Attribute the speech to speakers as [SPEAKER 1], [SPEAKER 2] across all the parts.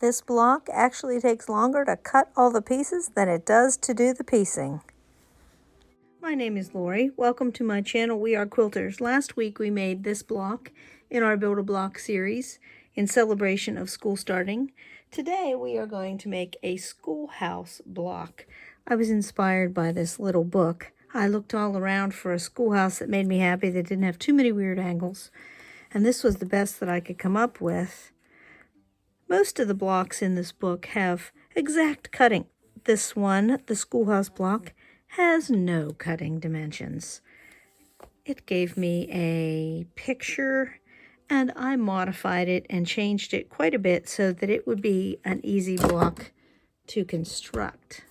[SPEAKER 1] This block actually takes longer to cut all the pieces than it does to do the piecing. My name is Lorrie. Welcome to my channel, We Are Quilters. Last week we made this block in our Build-A-Block series in celebration of school starting. Today we are going to make a schoolhouse block. I was inspired by this little book. I looked all around for a schoolhouse that made me happy, that didn't have too many weird angles. And this was the best that I could come up with. Most of the blocks in this book have exact cutting. This one, the schoolhouse block, has no cutting dimensions. It gave me a picture, and I modified it and changed it quite a bit so that it would be an easy block to construct.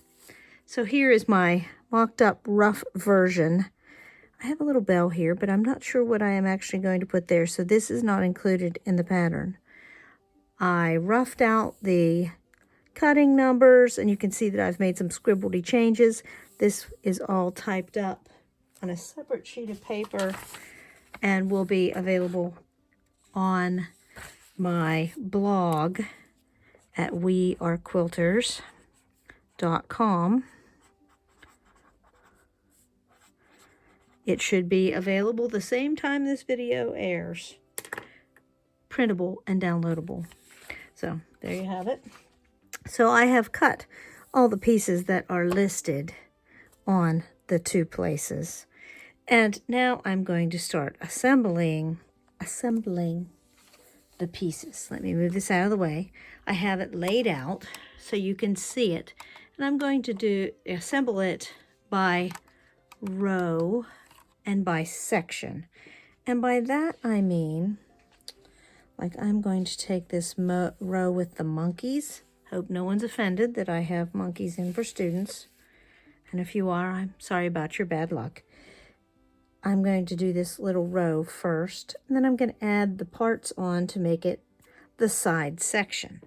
[SPEAKER 1] So here is my mocked up rough version. I have a little bell here, but I'm not sure what I am actually going to put there, so this is not included in the pattern. I roughed out the cutting numbers, and you can see that I've made some scribbledy changes. This is all typed up on a separate sheet of paper and will be available on my blog at wearequilters.com. It should be available the same time this video airs. Printable and downloadable. So there you have it. So I have cut all the pieces that are listed on the two places. And now I'm going to start assembling the pieces. Let me move this out of the way. I have it laid out so you can see it. And I'm going to assemble it by row and by section. And by that I mean, like, I'm going to take this row with the monkeys. Hope no one's offended that I have monkeys in for students. And if you are, I'm sorry about your bad luck. I'm going to do this little row first, and then I'm going to add the parts on to make it the side section.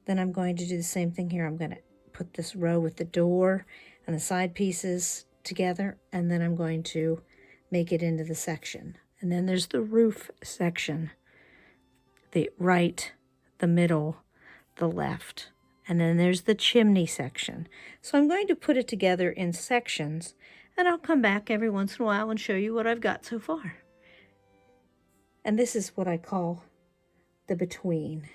[SPEAKER 1] Then I'm going to do the same thing here. I'm going to put this row with the door and the side pieces together, and then I'm going to make it into the section. And then there's the roof section, the right, the middle, the left, and then there's the chimney section. So I'm going to put it together in sections, and I'll come back every once in a while and show you what I've got so far. And this is what I call the between,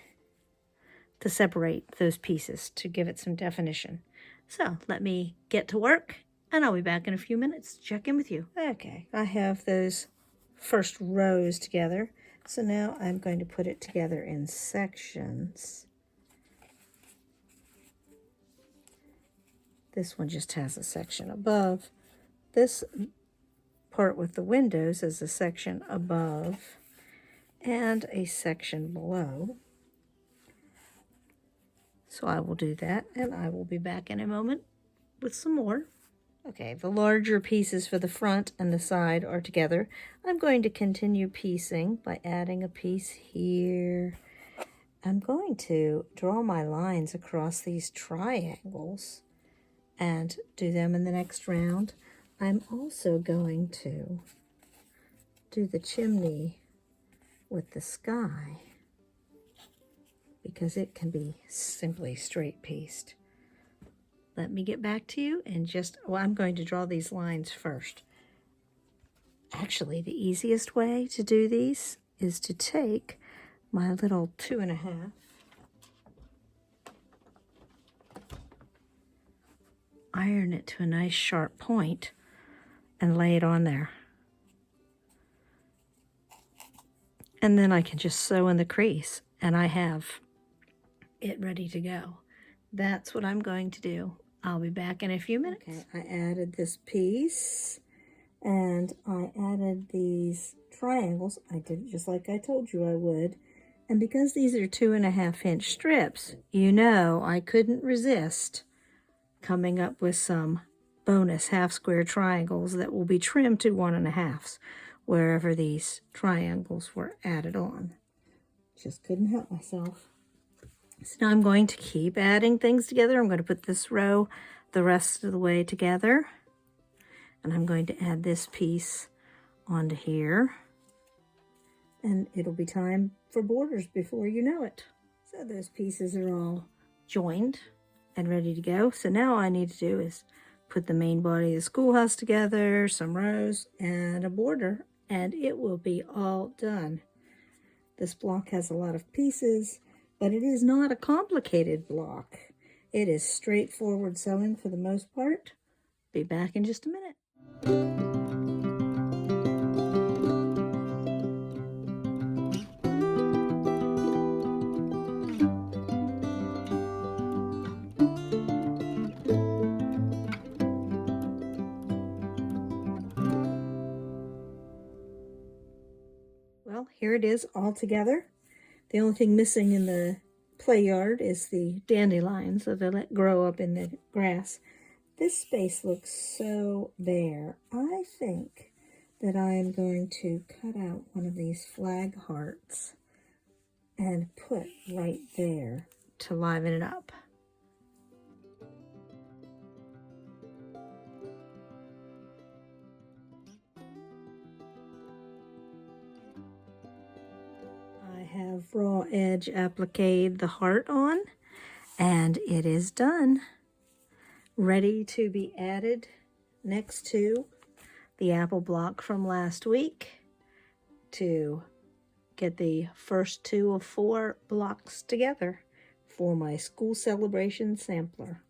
[SPEAKER 1] to separate those pieces, to give it some definition. So let me get to work, and I'll be back in a few minutes to check in with you. Okay, I have those first rows together. So now I'm going to put it together in sections. This one just has a section above. This part with the windows is a section above and a section below. So I will do that, and I will be back in a moment with some more. Okay, the larger pieces for the front and the side are together. I'm going to continue piecing by adding a piece here. I'm going to draw my lines across these triangles and do them in the next round. I'm also going to do the chimney with the sky because it can be simply straight pieced. Let me get back to you and I'm going to draw these lines first. Actually, the easiest way to do these is to take my little 2.5, iron it to a nice sharp point, and lay it on there. And then I can just sew in the crease, and I have it ready to go. That's what I'm going to do. I'll be back in a few minutes. Okay, I added this piece, and I added these triangles. I did it just like I told you I would. And because these are 2.5-inch strips, you know I couldn't resist coming up with some bonus half-square triangles that will be trimmed to 1.5s wherever these triangles were added on. Just couldn't help myself. So now I'm going to keep adding things together. I'm going to put this row the rest of the way together. And I'm going to add this piece onto here. And it'll be time for borders before you know it. So those pieces are all joined and ready to go. So now all I need to do is put the main body of the schoolhouse together, some rows, and a border, and it will be all done. This block has a lot of pieces, but it is not a complicated block. It is straightforward sewing for the most part. Be back in just a minute. Well, here it is all together. The only thing missing in the play yard is the dandelions that I let grow up in the grass. This space looks so bare. I think that I am going to cut out one of these flag hearts and put right there to liven it up. I have raw edge appliqued the heart on, and it is done. Ready to be added next to the apple block from last week to get the first 2 of 4 blocks together for my school celebration sampler.